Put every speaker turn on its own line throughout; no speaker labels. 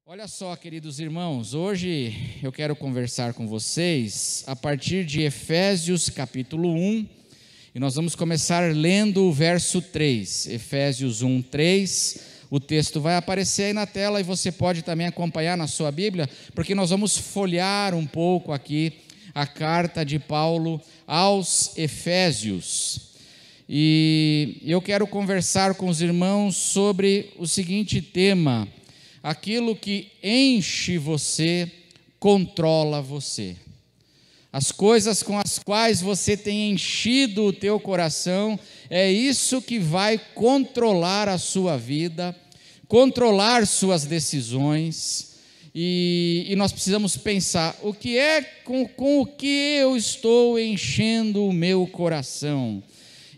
Olha só, queridos irmãos, hoje eu quero conversar com vocês a partir de Efésios capítulo 1, e nós vamos começar lendo o verso 3, Efésios 1, 3, o texto vai aparecer aí na tela e você pode também acompanhar na sua Bíblia, porque nós vamos folhear um pouco aqui a carta de Paulo aos Efésios. E eu quero conversar com os irmãos sobre o seguinte tema: aquilo que enche você, controla você. As coisas com as quais você tem enchido o teu coração, é isso que vai controlar a sua vida, controlar suas decisões. E nós precisamos pensar, o que é com o que eu estou enchendo o meu coração?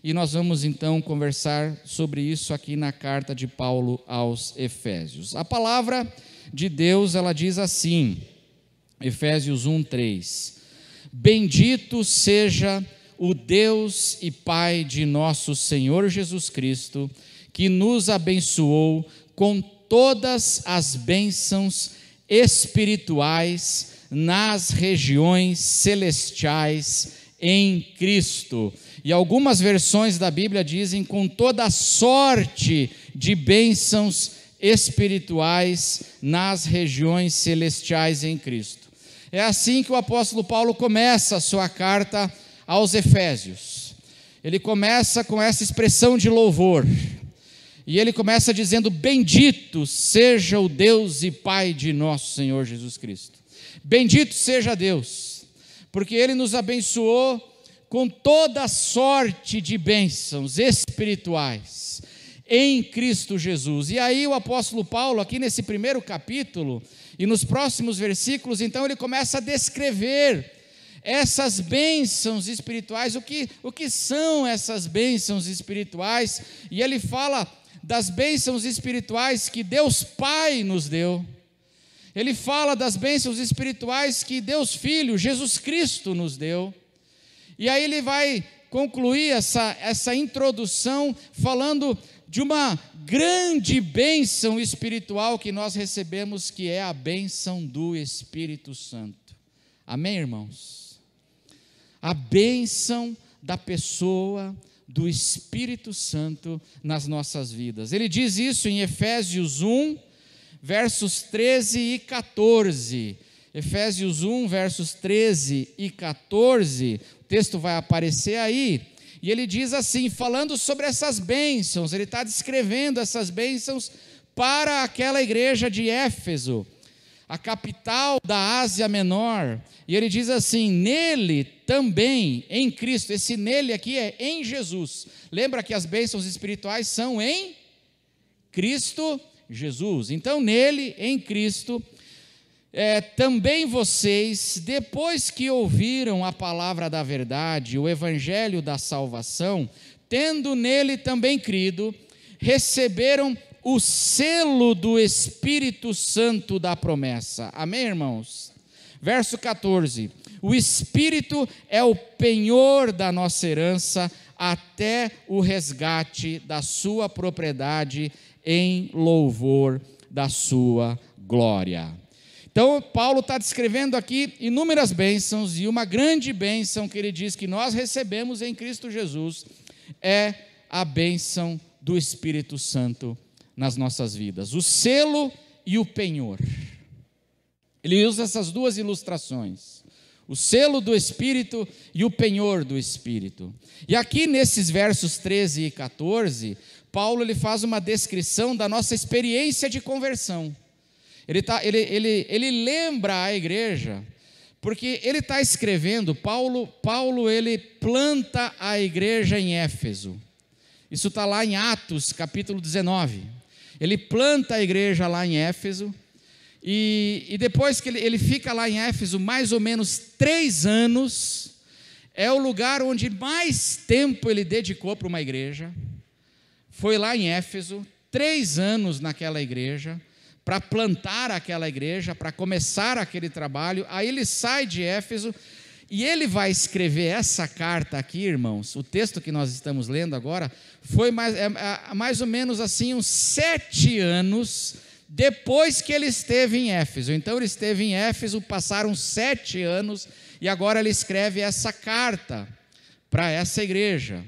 E nós vamos então conversar sobre isso aqui na carta de Paulo aos Efésios. A palavra de Deus, ela diz assim, Efésios 1, 3: Bendito seja o Deus e Pai de nosso Senhor Jesus Cristo, que nos abençoou com todas as bênçãos espirituais nas regiões celestiais em Cristo. E algumas versões da Bíblia dizem com toda a sorte de bênçãos espirituais nas regiões celestiais em Cristo. É assim que o apóstolo Paulo começa a sua carta aos Efésios. Ele começa com essa expressão de louvor. E ele começa dizendo: bendito seja o Deus e Pai de nosso Senhor Jesus Cristo. Bendito seja Deus, porque Ele nos abençoou com toda sorte de bênçãos espirituais em Cristo Jesus. E aí o apóstolo Paulo, aqui nesse primeiro capítulo, e nos próximos versículos, então ele começa a descrever essas bênçãos espirituais, o que são essas bênçãos espirituais, e ele fala das bênçãos espirituais que Deus Pai nos deu. Ele fala das bênçãos espirituais que Deus Filho, Jesus Cristo, nos deu. E aí ele vai concluir essa introdução falando de uma grande bênção espiritual que nós recebemos, que é a bênção do Espírito Santo. Amém, irmãos? A bênção da pessoa do Espírito Santo nas nossas vidas. Ele diz isso em Efésios 1, versos 13 e 14. Efésios 1, versos 13 e 14, o texto vai aparecer aí, e ele diz assim, falando sobre essas bênçãos, ele está descrevendo essas bênçãos para aquela igreja de Éfeso, a capital da Ásia Menor, e ele diz assim: nele também, em Cristo, esse nele aqui é em Jesus. Lembra que as bênçãos espirituais são em Cristo Jesus. Então, nele, em Cristo, também vocês, depois que ouviram a palavra da verdade, o evangelho da salvação, tendo nele também crido, receberam o selo do Espírito Santo da promessa. Amém, irmãos? Verso 14: o Espírito é o penhor da nossa herança até o resgate da sua propriedade em louvor da sua glória. Então, Paulo está descrevendo aqui inúmeras bênçãos, e uma grande bênção que ele diz que nós recebemos em Cristo Jesus é a bênção do Espírito Santo nas nossas vidas, o selo e o penhor. Ele usa essas duas ilustrações, o selo do Espírito e o penhor do Espírito. E aqui nesses versos 13 e 14, Paulo ele faz uma descrição da nossa experiência de conversão. Ele lembra a igreja, porque ele está escrevendo, Paulo ele planta a igreja em Éfeso. Isso está lá em Atos, capítulo 19. Ele planta a igreja lá em Éfeso, e depois que ele fica lá em Éfeso mais ou menos 3 anos, é o lugar onde mais tempo ele dedicou para uma igreja. Foi lá em Éfeso, 3 anos naquela igreja, para plantar aquela igreja, para começar aquele trabalho. Aí ele sai de Éfeso e ele vai escrever essa carta aqui, irmãos. O texto que nós estamos lendo agora foi mais ou menos assim uns 7 anos depois que ele esteve em Éfeso. Então ele esteve em Éfeso, passaram 7 anos, e agora ele escreve essa carta para essa igreja.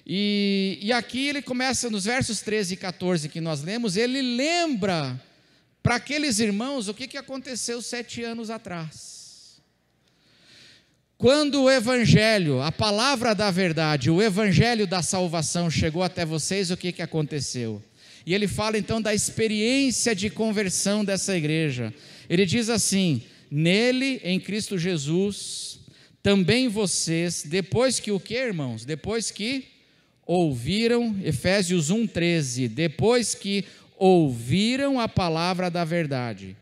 E aqui ele começa, nos versos 13 e 14 que nós lemos, ele lembra para aqueles irmãos o que aconteceu 7 anos atrás. Quando o evangelho, a palavra da verdade, o evangelho da salvação chegou até vocês, o que aconteceu? E ele fala então da experiência de conversão dessa igreja. Ele diz assim: nele, em Cristo Jesus, também vocês, depois que o que, irmãos? Depois que ouviram, Efésios 1:13, depois que ouviram a palavra da verdade,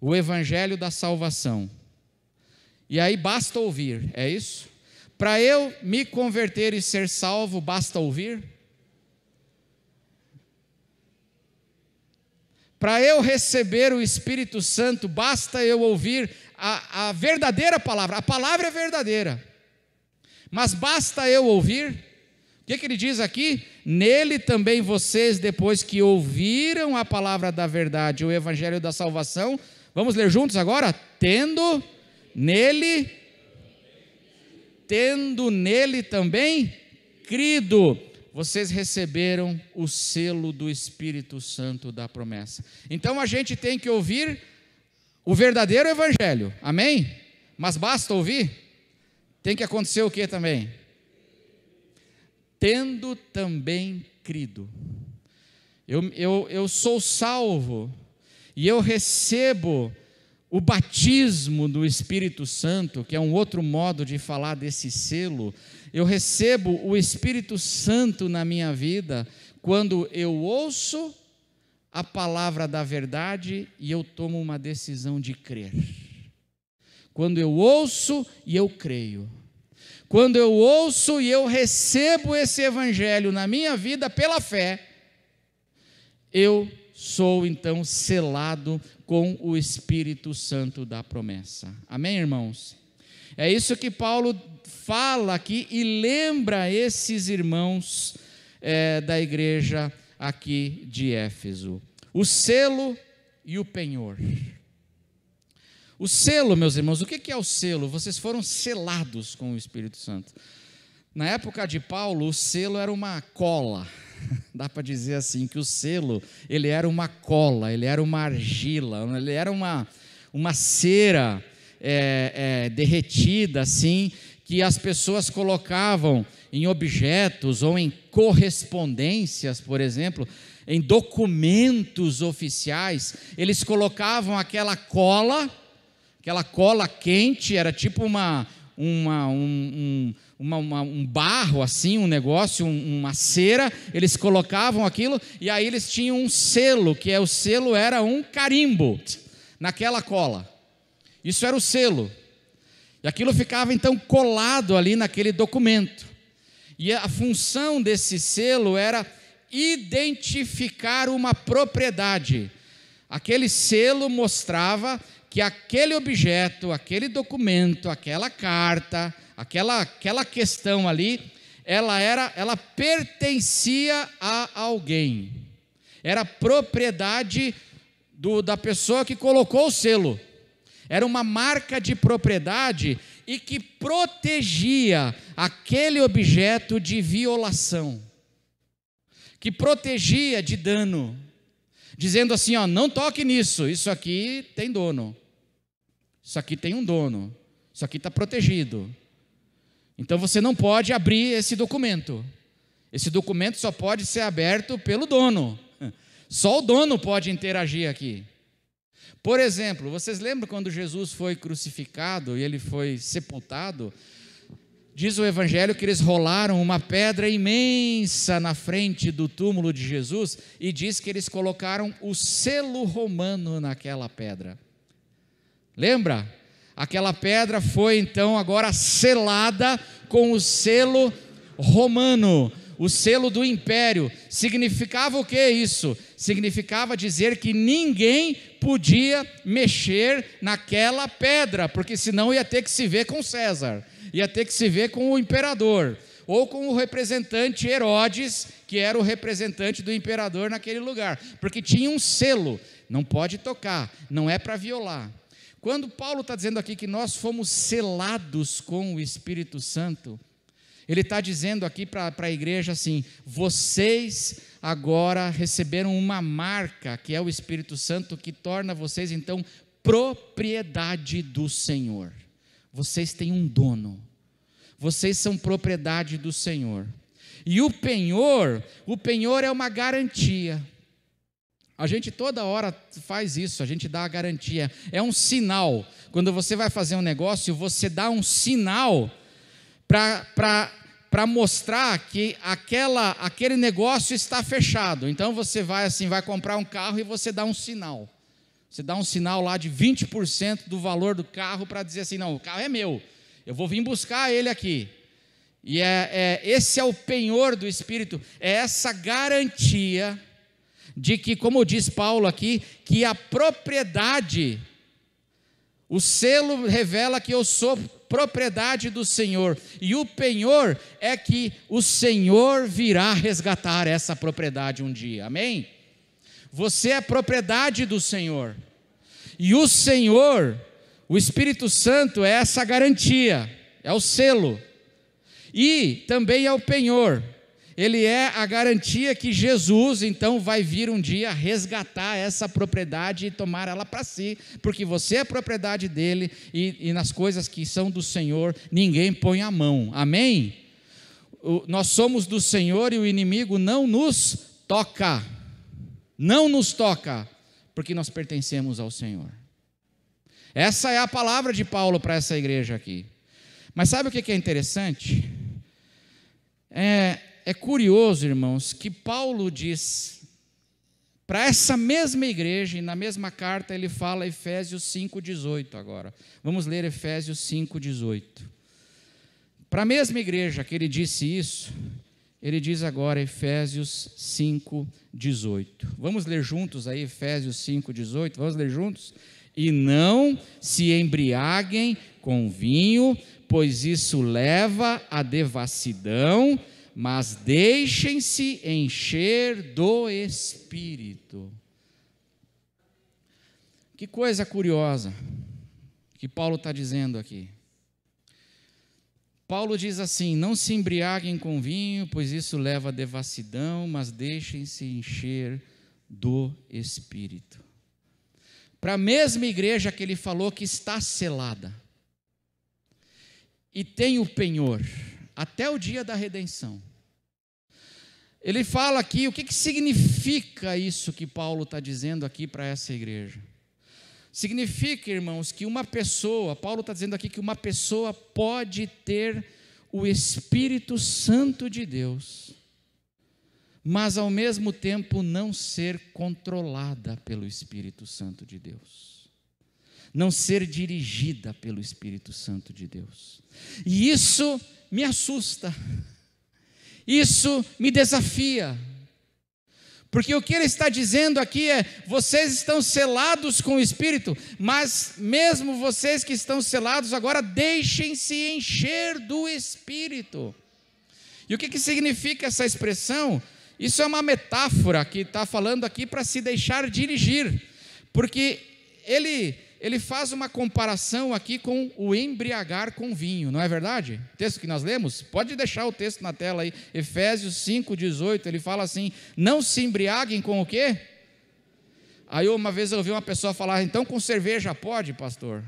o evangelho da salvação. E aí basta ouvir, é isso? Para eu me converter e ser salvo, basta ouvir? Para eu receber o Espírito Santo, basta eu ouvir a verdadeira palavra. A palavra é verdadeira, mas basta eu ouvir? O que ele diz aqui? Nele também vocês, depois que ouviram a palavra da verdade, o evangelho da salvação, vamos ler juntos agora? Tendo nele também crido, vocês receberam o selo do Espírito Santo da promessa. Então a gente tem que ouvir o verdadeiro evangelho, amém? Mas basta ouvir? Tem que acontecer o que também? Tendo também crido. Eu sou salvo e eu recebo o batismo do Espírito Santo, que é um outro modo de falar desse selo. Eu recebo o Espírito Santo na minha vida quando eu ouço a palavra da verdade e eu tomo uma decisão de crer. Quando eu ouço e eu creio. Quando eu ouço e eu recebo esse evangelho na minha vida pela fé, eu sou então selado com o Espírito Santo da promessa. Amém, irmãos? É isso que Paulo fala aqui e lembra esses irmãos da igreja aqui de Éfeso. O selo e o penhor. O selo, meus irmãos, o que é o selo? Vocês foram selados com o Espírito Santo. Na época de Paulo, o selo era uma cola. Dá para dizer assim, que o selo, ele era uma cola, ele era uma argila, ele era uma cera derretida, assim, que as pessoas colocavam em objetos ou em correspondências, por exemplo, em documentos oficiais. Eles colocavam aquela cola quente, era tipo um barro assim, um negócio, uma cera. Eles colocavam aquilo e aí eles tinham um selo, que o selo era um carimbo naquela cola. Isso era o selo. E aquilo ficava então colado ali naquele documento. E a função desse selo era identificar uma propriedade. Aquele selo mostrava que aquele objeto, aquele documento, aquela carta, aquela questão ali, ela pertencia a alguém. Era propriedade da pessoa que colocou o selo. Era uma marca de propriedade e que protegia aquele objeto de violação, que protegia de dano, dizendo assim, não toque nisso, isso aqui tem dono, isso aqui tem um dono, isso aqui está protegido. Então você não pode abrir esse documento só pode ser aberto pelo dono, só o dono pode interagir aqui. Por exemplo, vocês lembram quando Jesus foi crucificado e ele foi sepultado? Diz o evangelho que eles rolaram uma pedra imensa na frente do túmulo de Jesus e diz que eles colocaram o selo romano naquela pedra. Lembra? Aquela pedra foi então agora selada com o selo romano, o selo do império. Significava o que isso? Significava dizer que ninguém podia mexer naquela pedra, porque senão ia ter que se ver com César, ia ter que se ver com o imperador. ou com o representante Herodes, que era o representante do imperador naquele lugar, porque tinha um selo, não pode tocar, não é para violar. Quando Paulo está dizendo aqui que nós fomos selados com o Espírito Santo, ele está dizendo aqui para a igreja assim: vocês agora receberam uma marca, que é o Espírito Santo, que torna vocês então propriedade do Senhor. Vocês têm um dono, vocês são propriedade do Senhor. E o penhor é uma garantia. A gente toda hora faz isso, a gente dá a garantia, é um sinal. Quando você vai fazer um negócio, você dá um sinal para mostrar que aquele negócio está fechado. Então você vai comprar um carro e você dá um sinal. Você dá um sinal lá de 20% do valor do carro para dizer assim: não, o carro é meu, eu vou vir buscar ele aqui. E esse é o penhor do Espírito, é essa garantia de que, como diz Paulo aqui, que a propriedade, o selo revela que eu sou propriedade do Senhor, e o penhor é que o Senhor virá resgatar essa propriedade um dia, amém? Você é propriedade do Senhor, e o Senhor, o Espírito Santo, é essa garantia, é o selo, e também é o penhor. Ele é a garantia que Jesus então vai vir um dia resgatar essa propriedade e tomar ela para si, porque você é propriedade dele, e nas coisas que são do Senhor ninguém põe a mão, amém? Nós somos do Senhor e o inimigo não nos toca, porque nós pertencemos ao Senhor. Essa é a palavra de Paulo para essa igreja aqui. Mas sabe o que é interessante? É curioso, irmãos, que Paulo diz para essa mesma igreja, e na mesma carta ele fala Efésios 5,18 agora. Vamos ler Efésios 5,18. Para a mesma igreja que ele disse isso, ele diz agora Efésios 5,18. Vamos ler juntos aí Efésios 5,18? Vamos ler juntos? E não se embriaguem com vinho, pois isso leva à devassidão, mas deixem-se encher do Espírito. Que coisa curiosa que Paulo está dizendo aqui. Paulo diz assim: não se embriaguem com vinho, pois isso leva à devassidão, mas deixem-se encher do Espírito. Para a mesma igreja que ele falou que está selada, e tem o penhor, até o dia da redenção. Ele fala aqui, o que significa isso que Paulo está dizendo aqui para essa igreja? Significa, irmãos, que uma pessoa, Paulo está dizendo aqui que uma pessoa pode ter o Espírito Santo de Deus, mas ao mesmo tempo não ser controlada pelo Espírito Santo de Deus, não ser dirigida pelo Espírito Santo de Deus. E isso me assusta, isso me desafia, porque o que ele está dizendo aqui é: vocês estão selados com o Espírito, mas mesmo vocês que estão selados agora, deixem-se encher do Espírito. E o que significa essa expressão? Isso é uma metáfora que está falando aqui para se deixar dirigir, porque ele faz uma comparação aqui com o embriagar com vinho, não é verdade? O texto que nós lemos, pode deixar o texto na tela aí, Efésios 5,18, ele fala assim: não se embriaguem com o quê? Aí uma vez eu ouvi uma pessoa falar: então com cerveja pode, pastor?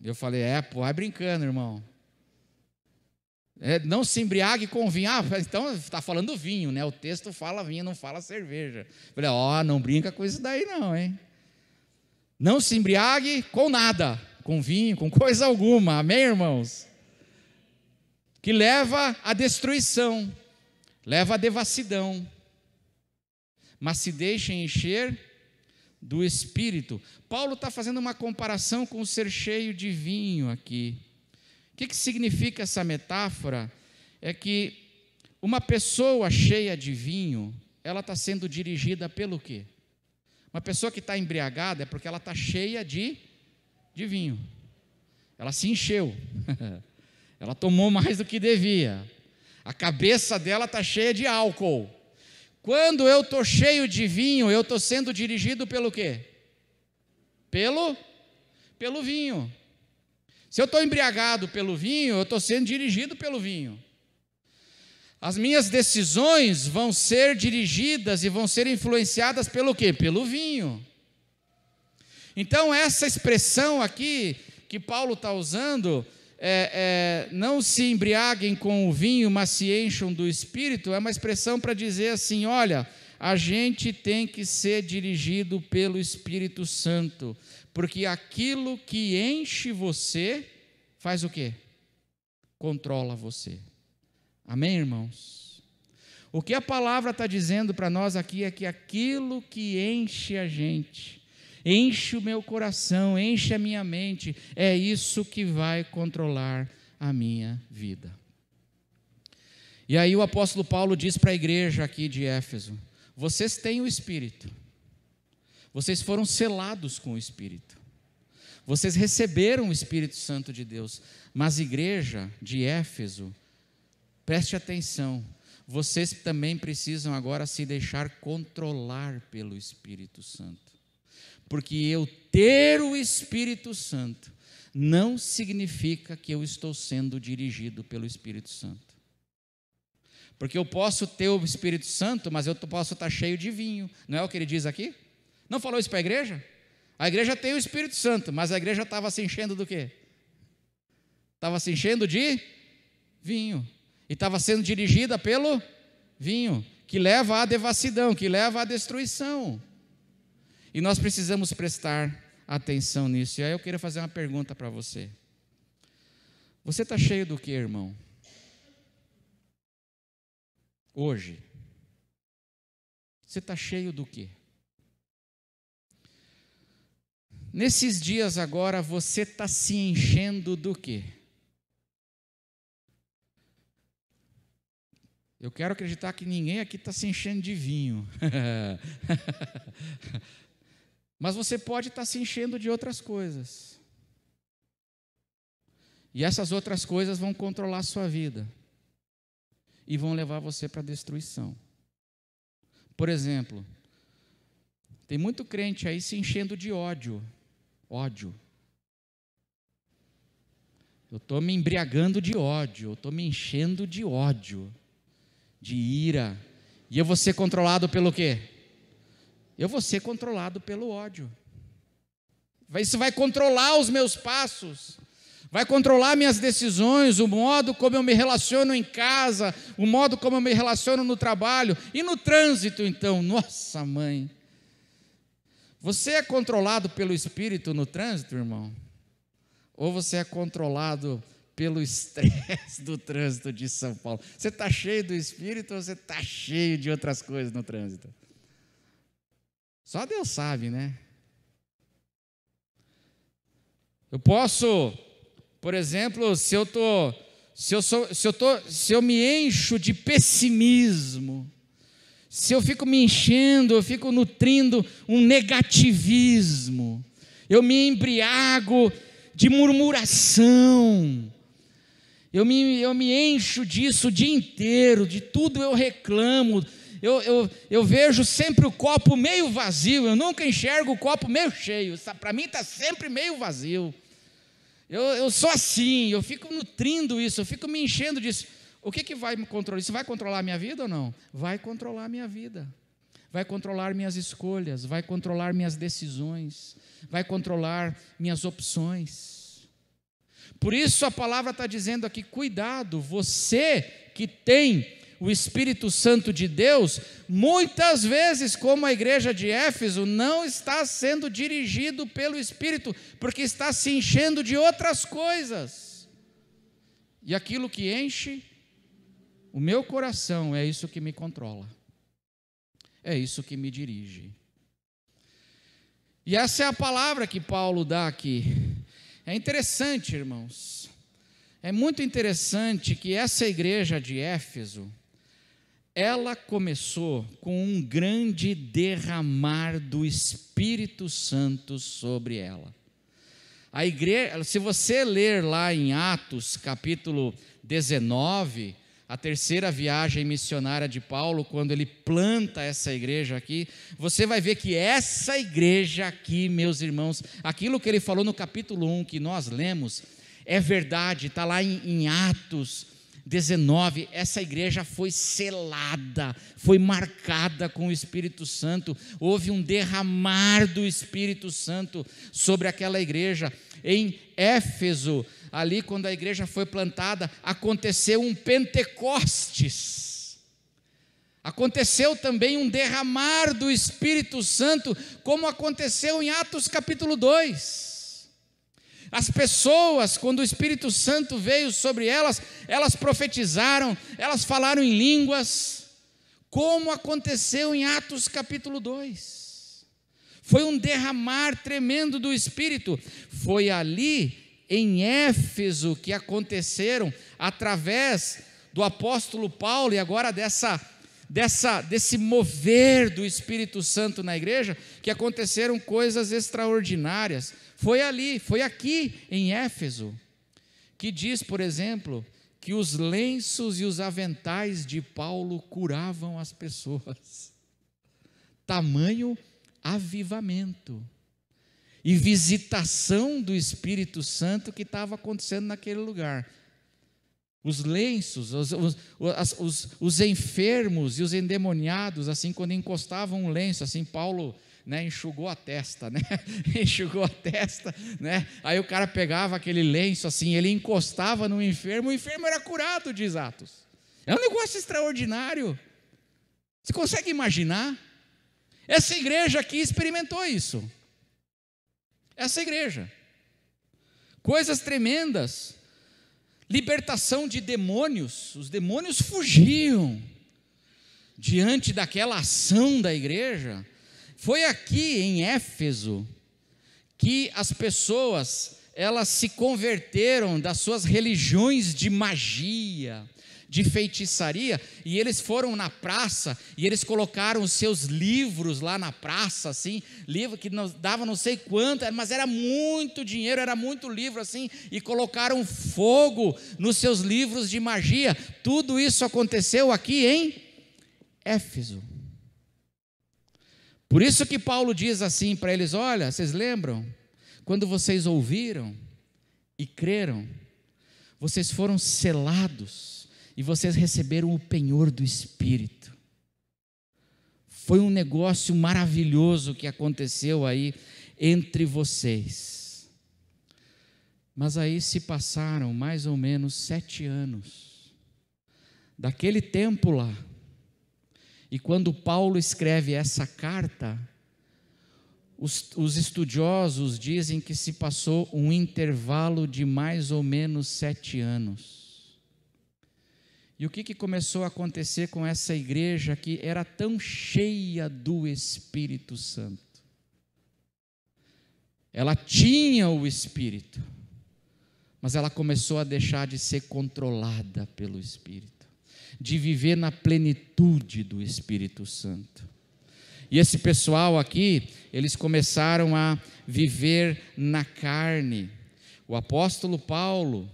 Eu falei: vai brincando, irmão. Não se embriague com vinho. Então está falando vinho, né? O texto fala vinho, não fala cerveja. Eu falei: não brinca com isso daí não, hein? Não se embriague com nada, com vinho, com coisa alguma, amém, irmãos? Que leva à destruição, leva à devassidão, mas se deixem encher do Espírito. Paulo está fazendo uma comparação com o ser cheio de vinho aqui. O que significa essa metáfora? É que uma pessoa cheia de vinho, ela está sendo dirigida pelo quê? Uma pessoa que está embriagada é porque ela está cheia de vinho. Ela se encheu. Ela tomou mais do que devia. A cabeça dela está cheia de álcool. Quando eu estou cheio de vinho, eu estou sendo dirigido pelo quê? Pelo vinho. Se eu estou embriagado pelo vinho, eu estou sendo dirigido pelo vinho. As minhas decisões vão ser dirigidas e vão ser influenciadas pelo quê? Pelo vinho. Então, essa expressão aqui que Paulo está usando, não se embriaguem com o vinho, mas se encham do Espírito, é uma expressão para dizer assim, olha, a gente tem que ser dirigido pelo Espírito Santo, porque aquilo que enche você, faz o quê? Controla você. Amém, irmãos? O que a palavra está dizendo para nós aqui é que aquilo que enche a gente, enche o meu coração, enche a minha mente, é isso que vai controlar a minha vida. E aí o apóstolo Paulo diz para a igreja aqui de Éfeso, vocês têm o Espírito, vocês foram selados com o Espírito, vocês receberam o Espírito Santo de Deus, mas igreja de Éfeso, preste atenção, vocês também precisam agora se deixar controlar pelo Espírito Santo. Porque eu ter o Espírito Santo não significa que eu estou sendo dirigido pelo Espírito Santo. Porque eu posso ter o Espírito Santo, mas eu posso estar cheio de vinho. Não é o que ele diz aqui? Não falou isso para a igreja? A igreja tem o Espírito Santo, mas a igreja estava se enchendo do quê? Estava se enchendo de vinho. E estava sendo dirigida pelo vinho, que leva à devassidão, que leva à destruição. E nós precisamos prestar atenção nisso. E aí eu queria fazer uma pergunta para você. Você está cheio do que, irmão? Hoje. Você está cheio do que? Nesses dias agora, você está se enchendo do quê? Eu quero acreditar que ninguém aqui está se enchendo de vinho. Mas você pode estar se enchendo de outras coisas. E essas outras coisas vão controlar a sua vida. E vão levar você para a destruição. Por exemplo, tem muito crente aí se enchendo de ódio. Ódio. Eu estou me embriagando de ódio. Eu estou me enchendo de ódio. De ira. E eu vou ser controlado pelo quê? Eu vou ser controlado pelo ódio. Isso vai controlar os meus passos, vai controlar minhas decisões, o modo como eu me relaciono em casa, o modo como eu me relaciono no trabalho e no trânsito, então. Nossa, mãe. Você é controlado pelo Espírito no trânsito, irmão? Ou você é controlado pelo estresse do trânsito de São Paulo? Você está cheio do Espírito ou você está cheio de outras coisas no trânsito? Só Deus sabe, né? Eu posso, por exemplo, se eu me encho de pessimismo, se eu fico me enchendo, eu fico nutrindo um negativismo, eu me embriago de murmuração, eu me encho disso o dia inteiro, de tudo eu reclamo, eu vejo sempre o copo meio vazio, eu nunca enxergo o copo meio cheio, para mim está sempre meio vazio. Eu sou assim, eu fico nutrindo isso, eu fico me enchendo disso. O que vai me controlar? Isso vai controlar a minha vida ou não? Vai controlar a minha vida, vai controlar minhas escolhas, vai controlar minhas decisões, vai controlar minhas opções. Por isso a palavra está dizendo aqui, cuidado, você que tem o Espírito Santo de Deus, muitas vezes, como a igreja de Éfeso, não está sendo dirigido pelo Espírito, porque está se enchendo de outras coisas. E aquilo que enche o meu coração é isso que me controla, é isso que me dirige. E essa é a palavra que Paulo dá aqui. É interessante, irmãos, é muito interessante que essa igreja de Éfeso, ela começou com um grande derramar do Espírito Santo sobre ela. A igreja, se você ler lá em Atos, capítulo 19, a terceira viagem missionária de Paulo, quando ele planta essa igreja aqui, você vai ver que essa igreja aqui, meus irmãos, aquilo que ele falou no capítulo 1, que nós lemos, é verdade, está lá em Atos 19, essa igreja foi selada, foi marcada com o Espírito Santo, houve um derramar do Espírito Santo sobre aquela igreja. Em Éfeso, ali quando a igreja foi plantada, aconteceu um Pentecostes, aconteceu também um derramar do Espírito Santo, como aconteceu em Atos capítulo 2, as pessoas, quando o Espírito Santo veio sobre elas, elas profetizaram, elas falaram em línguas, como aconteceu em Atos capítulo 2, foi um derramar tremendo do Espírito. Foi ali em Éfeso que aconteceram, através do apóstolo Paulo, e agora desse mover do Espírito Santo na igreja, que aconteceram coisas extraordinárias. Foi ali, foi aqui em Éfeso, que diz, por exemplo, que os lenços e os aventais de Paulo curavam as pessoas. Tamanho avivamento e visitação do Espírito Santo que estava acontecendo naquele lugar. Os lenços, os enfermos e os endemoniados, assim, quando encostavam um lenço, assim, Paulo, né, enxugou a testa, né? Enxugou a testa, né? Aí o cara pegava aquele lenço, assim, ele encostava no enfermo, o enfermo era curado, diz Atos. É um negócio extraordinário. Você consegue imaginar? Essa igreja aqui experimentou isso. Essa igreja. Coisas tremendas. Libertação de demônios. Os demônios fugiam diante daquela ação da igreja. Foi aqui em Éfeso que as pessoas, elas se converteram das suas religiões de magia, de feitiçaria, e eles foram na praça, e eles colocaram os seus livros lá na praça, assim, livro que dava não sei quanto, mas era muito dinheiro, era muito livro, assim, e colocaram fogo nos seus livros de magia. Tudo isso aconteceu aqui em Éfeso. Por isso que Paulo diz assim para eles: olha, vocês lembram? Quando vocês ouviram e creram, vocês foram selados e vocês receberam o penhor do Espírito. Foi um negócio maravilhoso que aconteceu aí entre vocês. Mas aí se passaram mais ou menos 7 anos daquele tempo lá. E quando Paulo escreve essa carta, os estudiosos dizem que se passou um intervalo de mais ou menos 7 anos. E o que começou a acontecer com essa igreja que era tão cheia do Espírito Santo? Ela tinha o Espírito, mas ela começou a deixar de ser controlada pelo Espírito, de viver na plenitude do Espírito Santo. E esse pessoal aqui, eles começaram a viver na carne. O apóstolo Paulo,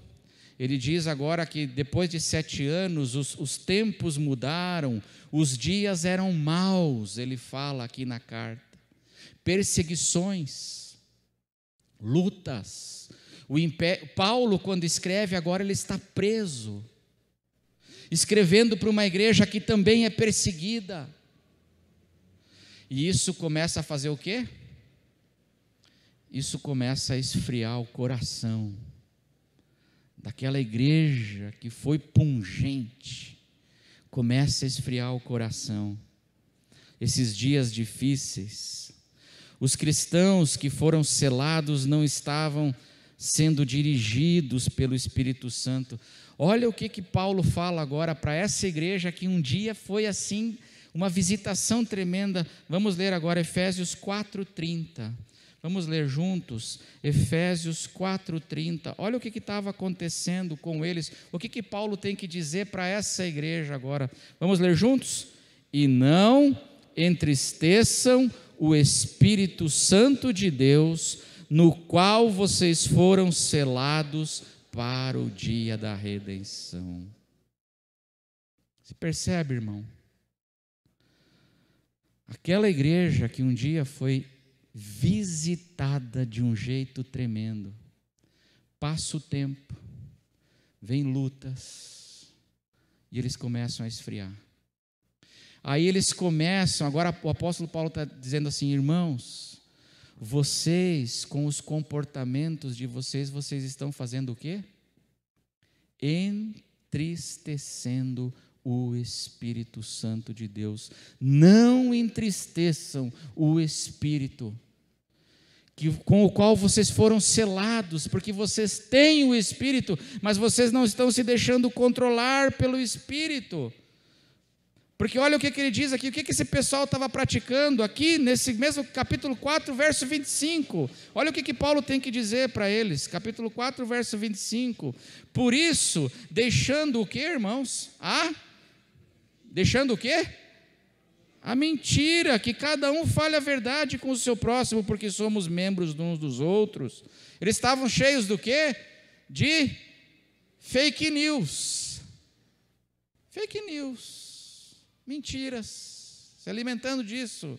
ele diz agora que depois de 7 anos, os tempos mudaram, os dias eram maus, ele fala aqui na carta. Perseguições, lutas. Paulo, quando escreve agora, ele está preso, escrevendo para uma igreja que também é perseguida. E isso começa a fazer o quê? Isso começa a esfriar o coração daquela igreja que foi pungente. Começa a esfriar o coração. Esses dias difíceis, os cristãos que foram selados não estavam sendo dirigidos pelo Espírito Santo. Olha o que Paulo fala agora para essa igreja que um dia foi assim, uma visitação tremenda. Vamos ler agora Efésios 4:30. Vamos ler juntos Efésios 4:30. Olha o que estava acontecendo com eles. O que Paulo tem que dizer para essa igreja agora. Vamos ler juntos? E não entristeçam o Espírito Santo de Deus, no qual vocês foram selados para o dia da redenção. Você percebe, irmão? Aquela igreja que um dia foi visitada de um jeito tremendo, passa o tempo, vem lutas, e eles começam a esfriar. Aí eles começam, agora o apóstolo Paulo está dizendo assim: irmãos, vocês, com os comportamentos de vocês estão fazendo o quê? Entristecendo o Espírito Santo de Deus. Não entristeçam o Espírito com o qual vocês foram selados, porque vocês têm o Espírito, mas vocês não estão se deixando controlar pelo Espírito. Porque olha o que ele diz aqui, o que esse pessoal estava praticando aqui, nesse mesmo capítulo 4, verso 25. Olha o que Paulo tem que dizer para eles, capítulo 4, verso 25. Por isso, deixando o que, irmãos? Deixando o quê? A mentira, que cada um fale a verdade com o seu próximo, porque somos membros uns dos outros. Eles estavam cheios do quê? De fake news. Fake news. Mentiras, se alimentando disso.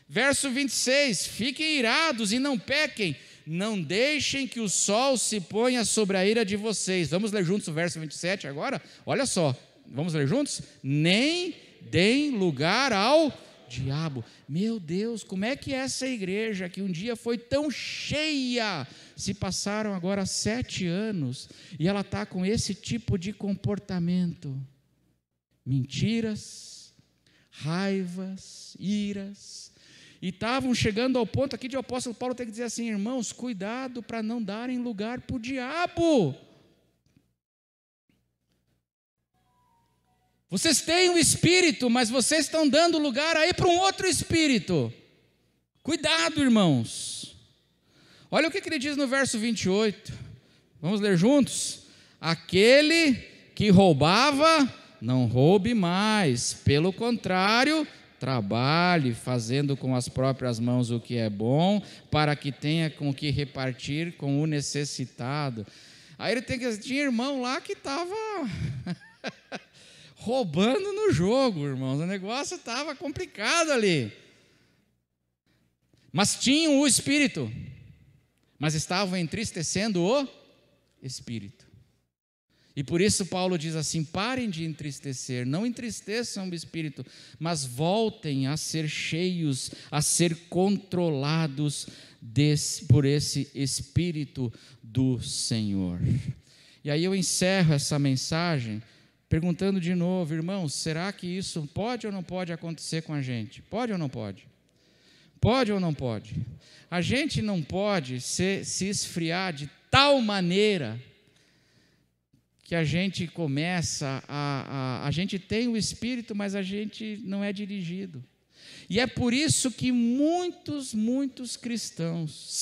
Verso 26, fiquem irados e não pequem, não deixem que o sol se ponha sobre a ira de vocês. Vamos ler juntos o verso 27 agora? Olha só, vamos ler juntos? Nem deem lugar ao diabo. Meu Deus, como é que essa igreja que um dia foi tão cheia, se passaram agora 7 anos, e ela está com esse tipo de comportamento? Mentiras, raivas, iras, e estavam chegando ao ponto aqui de o apóstolo Paulo ter que dizer assim: irmãos, cuidado para não darem lugar para o diabo. Vocês têm um espírito, mas vocês estão dando lugar aí para um outro espírito. Cuidado, irmãos. Olha o que ele diz no verso 28, vamos ler juntos? Aquele que roubava, não roube mais, pelo contrário, trabalhe, fazendo com as próprias mãos o que é bom, para que tenha com o que repartir com o necessitado. Aí ele tem que dizer: tinha irmão lá que estava roubando no jogo, irmãos, o negócio estava complicado ali. Mas tinham o Espírito, mas estavam entristecendo o Espírito. E por isso Paulo diz assim: parem de entristecer, não entristeçam o Espírito, mas voltem a ser cheios, a ser controlados por esse Espírito do Senhor. E aí eu encerro essa mensagem perguntando de novo: irmãos, será que isso pode ou não pode acontecer com a gente? Pode ou não pode? Pode ou não pode? A gente não pode se esfriar de tal maneira que a gente começa a gente tem o Espírito, mas a gente não é dirigido. E é por isso que muitos cristãos,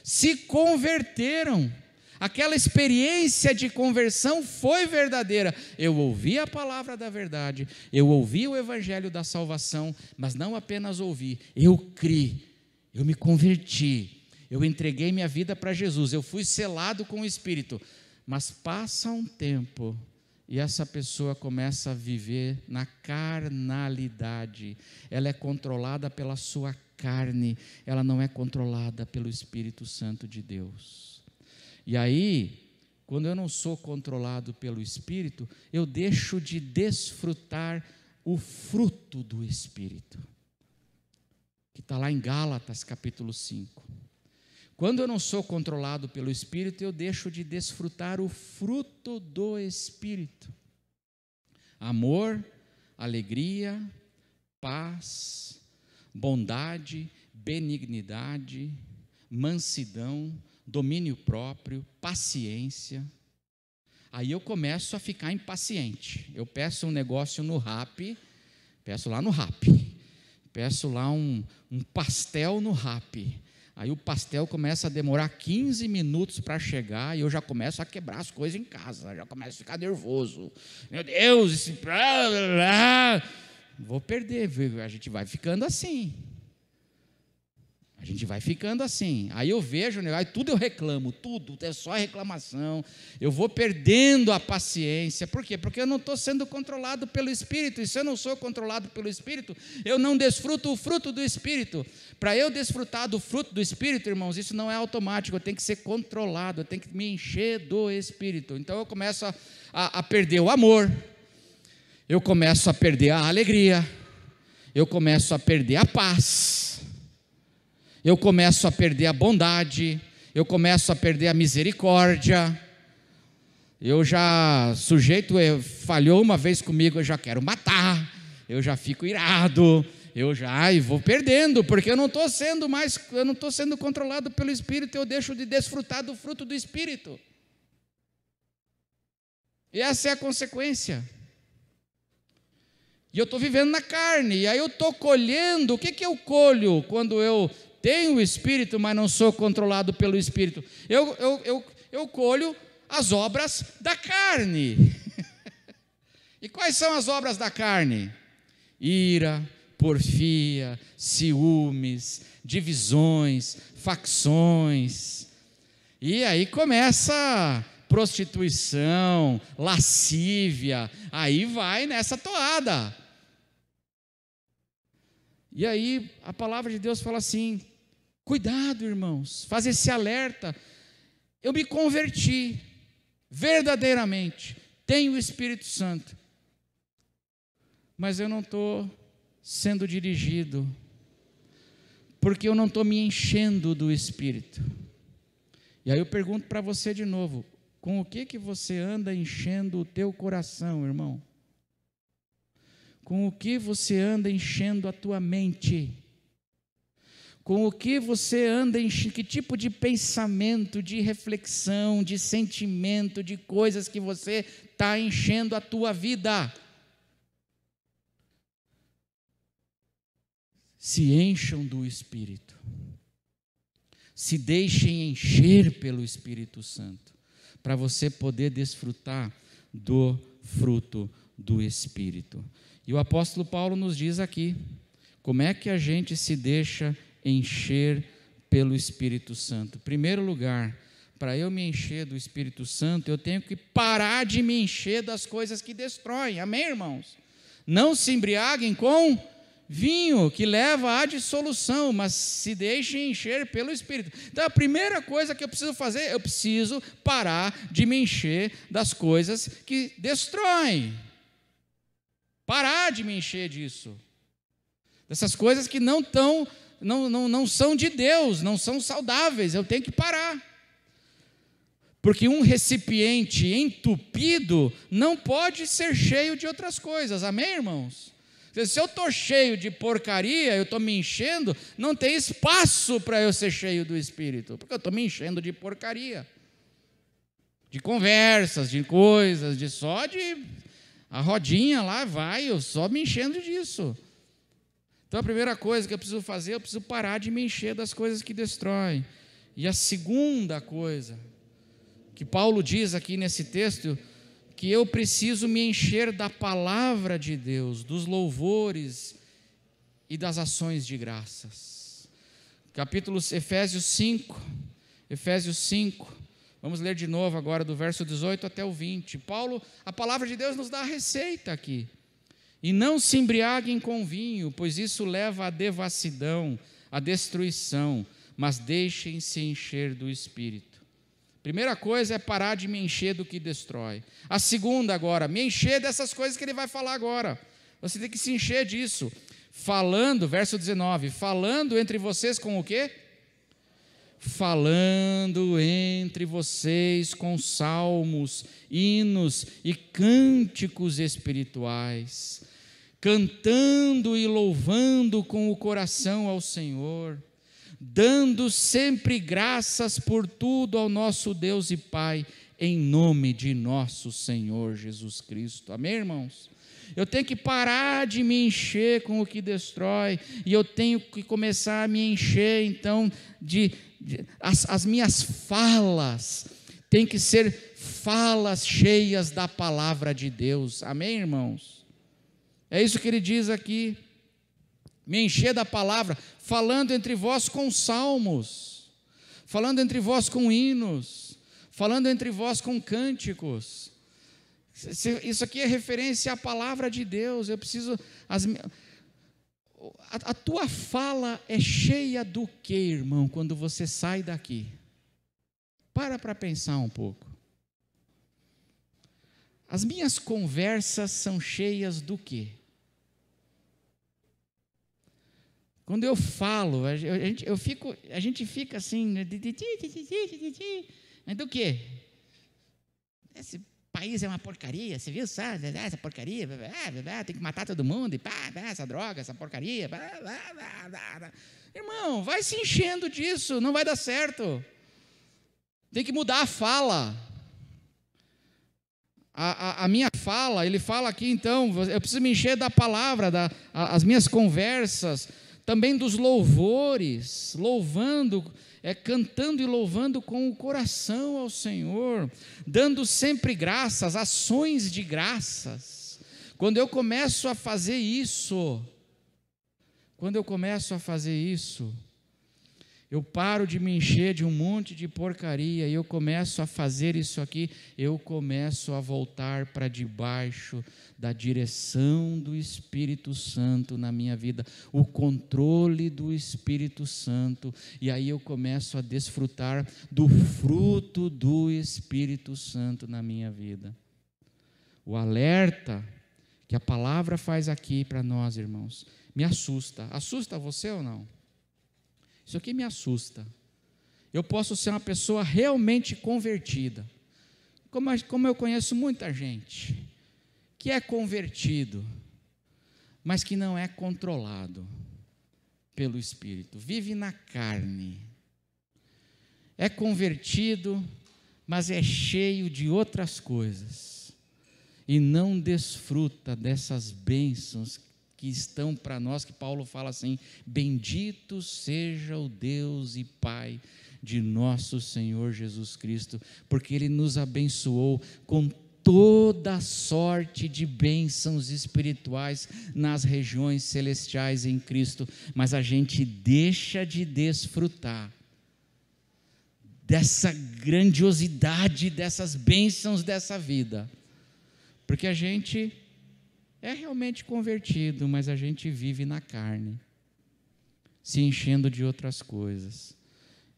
se converteram. Aquela experiência de conversão foi verdadeira. Eu ouvi a palavra da verdade, eu ouvi o evangelho da salvação, mas não apenas ouvi, eu criei, eu me converti, eu entreguei minha vida para Jesus, eu fui selado com o Espírito. Mas passa um tempo e essa pessoa começa a viver na carnalidade. Ela é controlada pela sua carne, ela não é controlada pelo Espírito Santo de Deus. E aí, quando eu não sou controlado pelo Espírito, eu deixo de desfrutar o fruto do Espírito, que está lá em Gálatas capítulo 5. Quando eu não sou controlado pelo Espírito, eu deixo de desfrutar o fruto do Espírito: amor, alegria, paz, bondade, benignidade, mansidão, domínio próprio, paciência. Aí eu começo a ficar impaciente. Eu peço um negócio no Rappi, peço lá um pastel no Rappi. Aí o pastel começa a demorar 15 minutos para chegar e eu já começo a quebrar as coisas em casa, já começo a ficar nervoso. Meu Deus, vou perder, a gente vai ficando assim. A gente vai ficando assim. Aí eu vejo, né, aí tudo eu reclamo, tudo é só reclamação. Eu vou perdendo a paciência. Por quê? Porque eu não estou sendo controlado pelo Espírito. E se eu não sou controlado pelo Espírito, eu não desfruto o fruto do Espírito. Para eu desfrutar do fruto do Espírito, irmãos, isso não é automático. Eu tenho que ser controlado, eu tenho que me encher do Espírito. Então eu começo a perder o amor, eu começo a perder a alegria, eu começo a perder a paz, eu começo a perder a bondade, eu começo a perder a misericórdia. Eu já, sujeito falhou uma vez comigo, eu já quero matar, eu já fico irado, e vou perdendo, porque eu não estou sendo controlado pelo Espírito, eu deixo de desfrutar do fruto do Espírito. E essa é a consequência. E eu estou vivendo na carne, e aí eu estou colhendo. O que eu colho quando eu tenho o Espírito, mas não sou controlado pelo Espírito? Eu colho as obras da carne. E quais são as obras da carne? Ira, porfia, ciúmes, divisões, facções. E aí começa prostituição, lascívia, aí vai nessa toada. E aí a palavra de Deus fala assim: cuidado, irmãos, faz esse alerta. Eu me converti, verdadeiramente, tenho o Espírito Santo, mas eu não estou sendo dirigido, porque eu não estou me enchendo do Espírito. E aí eu pergunto para você de novo: com o que você anda enchendo o teu coração, irmão? Com o que você anda enchendo a tua mente? Com o que você anda enchendo? Que tipo de pensamento, de reflexão, de sentimento, de coisas que você está enchendo a tua vida? Se encham do Espírito. Se deixem encher pelo Espírito Santo, para você poder desfrutar do fruto do Espírito. E o apóstolo Paulo nos diz aqui, como é que a gente se deixa encher pelo Espírito Santo. Em primeiro lugar, para eu me encher do Espírito Santo, eu tenho que parar de me encher das coisas que destroem. Amém, irmãos? Não se embriaguem com vinho, que leva à dissolução, mas se deixem encher pelo Espírito. Então a primeira coisa que eu preciso fazer, eu preciso parar de me encher das coisas que destroem. Parar de me encher disso. Dessas coisas que não são de Deus, não são saudáveis, eu tenho que parar. Porque um recipiente entupido não pode ser cheio de outras coisas. Amém, irmãos? Se eu estou cheio de porcaria, eu estou me enchendo, não tem espaço para eu ser cheio do Espírito, porque eu estou me enchendo de porcaria, de conversas, de coisas, a rodinha lá vai, eu só me enchendo disso. Então a primeira coisa que eu preciso fazer, eu preciso parar de me encher das coisas que destroem. E a segunda coisa que Paulo diz aqui nesse texto, que eu preciso me encher da palavra de Deus, dos louvores e das ações de graças. Efésios 5, vamos ler de novo agora do verso 18 até o 20. A palavra de Deus nos dá a receita aqui. E não se embriaguem com vinho, pois isso leva à devassidão, à destruição, mas deixem-se encher do Espírito. Primeira coisa é parar de me encher do que destrói. A segunda agora, me encher dessas coisas que ele vai falar agora. Você tem que se encher disso. Falando, verso 19, falando entre vocês com o quê? Falando entre vocês com salmos, hinos e cânticos espirituais, cantando e louvando com o coração ao Senhor, dando sempre graças por tudo ao nosso Deus e Pai, em nome de nosso Senhor Jesus Cristo. Amém, irmãos? Eu tenho que parar de me encher com o que destrói, e eu tenho que começar a me encher, então, as minhas falas, tem que ser falas cheias da palavra de Deus. Amém, irmãos? É isso que ele diz aqui. me encher da palavra, falando entre vós com salmos, falando entre vós com hinos, falando entre vós com cânticos. Isso aqui é referência à palavra de Deus. Eu preciso... A tua fala é cheia do quê, irmão, quando você sai daqui? Para pensar um pouco. As minhas conversas são cheias do quê? Quando eu falo, a gente fica assim, mas do quê? Esse país é uma porcaria, você viu, sabe? Essa porcaria, tem que matar todo mundo, e essa droga, essa porcaria. Irmão, vai se enchendo disso, não vai dar certo. Tem que mudar a fala. A minha fala, ele fala aqui então, eu preciso me encher da palavra, as minhas conversas, também dos louvores, louvando, cantando e louvando com o coração ao Senhor, dando sempre graças, ações de graças. Quando eu começo a fazer isso, eu paro de me encher de um monte de porcaria e eu começo a fazer isso aqui, eu começo a voltar para debaixo da direção do Espírito Santo na minha vida, o controle do Espírito Santo, e aí eu começo a desfrutar do fruto do Espírito Santo na minha vida. O alerta que a palavra faz aqui para nós, irmãos, me assusta. Assusta você ou não? Isso aqui me assusta. Eu posso ser uma pessoa realmente convertida, como eu conheço muita gente, que é convertido, mas que não é controlado pelo Espírito, vive na carne, é convertido, mas é cheio de outras coisas, e não desfruta dessas bênçãos que estão para nós, que Paulo fala assim: bendito seja o Deus e Pai de nosso Senhor Jesus Cristo, porque Ele nos abençoou com toda sorte de bênçãos espirituais nas regiões celestiais em Cristo, mas a gente deixa de desfrutar dessa grandiosidade, dessas bênçãos dessa vida, porque a gente é realmente convertido, mas a gente vive na carne, se enchendo de outras coisas.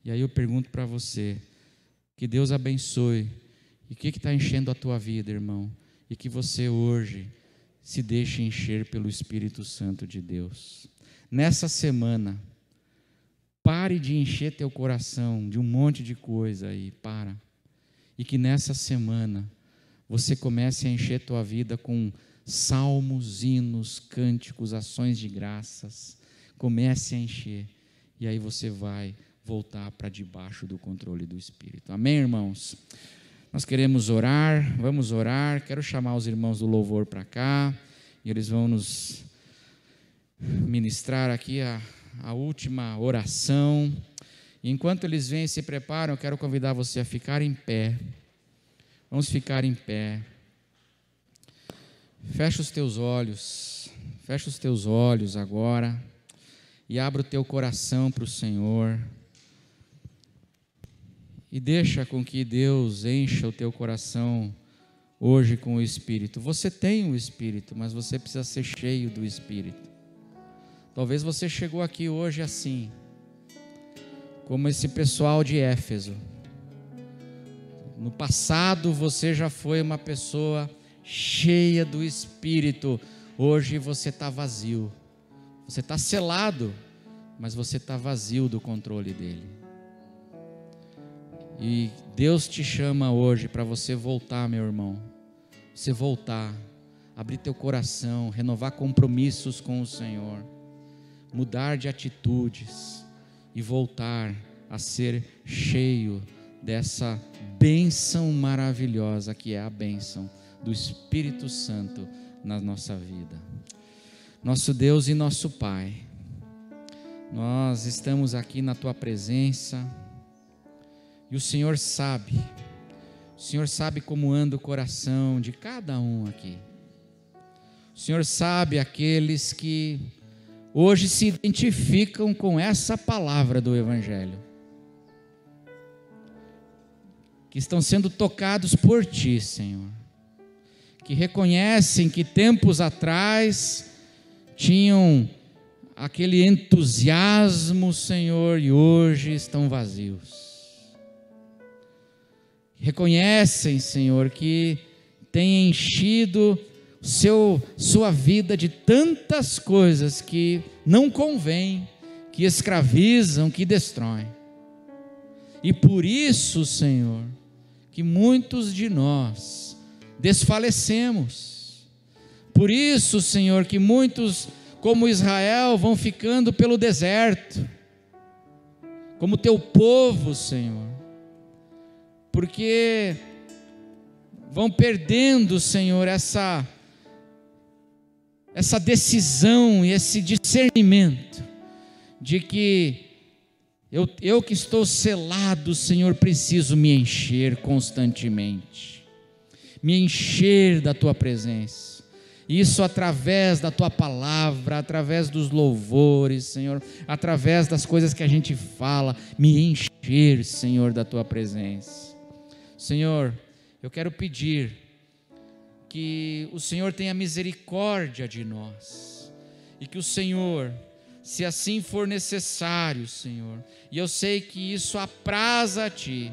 E aí eu pergunto para você, que Deus abençoe, e o que está enchendo a tua vida, irmão? E que você hoje se deixe encher pelo Espírito Santo de Deus. Nessa semana, pare de encher teu coração de um monte de coisa aí, para. E que nessa semana, você comece a encher tua vida com salmos, hinos, cânticos, ações de graças. Comece a encher, e aí você vai voltar para debaixo do controle do Espírito. Amém, irmãos? Nós queremos orar, vamos orar. Quero chamar os irmãos do louvor para cá, e eles vão nos ministrar aqui a última oração. E enquanto eles vêm e se preparam, eu quero convidar você a ficar em pé. Vamos ficar em pé. Fecha os teus olhos agora, e abra o teu coração para o Senhor, e deixa com que Deus encha o teu coração hoje com o Espírito. Você tem o Espírito, mas você precisa ser cheio do Espírito. Talvez você chegou aqui hoje assim, como esse pessoal de Éfeso. No passado você já foi uma pessoa cheia do Espírito, hoje você está vazio, você está selado, mas você está vazio do controle dele. E Deus te chama hoje para você voltar, meu irmão, você voltar, abrir teu coração, renovar compromissos com o Senhor, mudar de atitudes e voltar a ser cheio dessa bênção maravilhosa que é a bênção do Espírito Santo na nossa vida. Nosso Deus e nosso Pai, nós estamos aqui na Tua presença, e o Senhor sabe como anda o coração de cada um aqui. O Senhor sabe aqueles que hoje se identificam com essa palavra do Evangelho, que estão sendo tocados por Ti, Senhor, que reconhecem que tempos atrás tinham aquele entusiasmo, Senhor, e hoje estão vazios. Reconhecem, Senhor, que tem enchido sua vida de tantas coisas que não convêm, que escravizam, que destroem. E por isso, Senhor, que muitos de nós desfalecemos. Por isso, Senhor, que muitos, como Israel, vão ficando pelo deserto, como Teu povo, Senhor, porque vão perdendo, Senhor, essa decisão e esse discernimento de que eu que estou selado, Senhor, preciso me encher constantemente, me encher da Tua presença, isso através da Tua palavra, através dos louvores, Senhor, através das coisas que a gente fala, me encher, Senhor, da Tua presença. Senhor, eu quero pedir que o Senhor tenha misericórdia de nós, e que o Senhor, se assim for necessário, Senhor, e eu sei que isso apraza a Ti,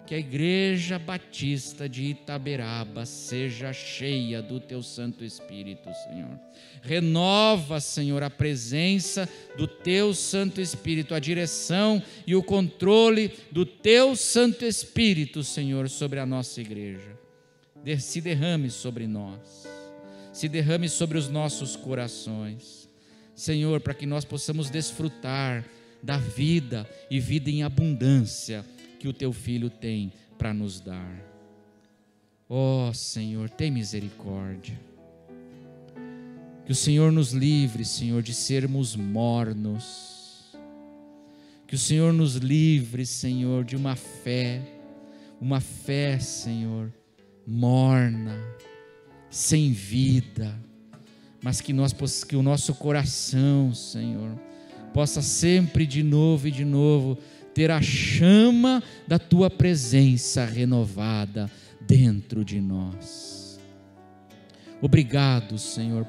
que a Igreja Batista de Itaberaba seja cheia do Teu Santo Espírito, Senhor. Renova, Senhor, a presença do Teu Santo Espírito, a direção e o controle do Teu Santo Espírito, Senhor, sobre a nossa igreja. Se derrame sobre nós, se derrame sobre os nossos corações, Senhor, para que nós possamos desfrutar da vida e vida em abundância que o Teu Filho tem para nos dar. Ó Senhor, tem misericórdia. Que o Senhor nos livre, Senhor, de sermos mornos. Que o Senhor nos livre, Senhor, de uma fé, Senhor, morna, sem vida, mas que o nosso coração, Senhor, possa sempre de novo e de novo ter a chama da Tua presença renovada dentro de nós. Obrigado, Senhor,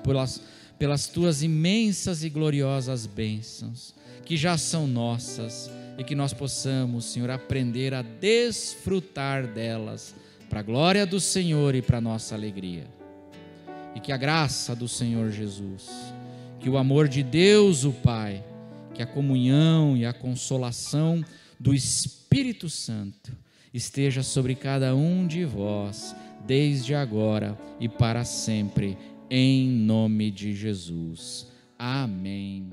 pelas Tuas imensas e gloriosas bênçãos, que já são nossas, e que nós possamos, Senhor, aprender a desfrutar delas, para a glória do Senhor e para a nossa alegria. E que a graça do Senhor Jesus, que o amor de Deus o Pai, que a comunhão e a consolação do Espírito Santo esteja sobre cada um de vós, desde agora e para sempre, em nome de Jesus. Amém.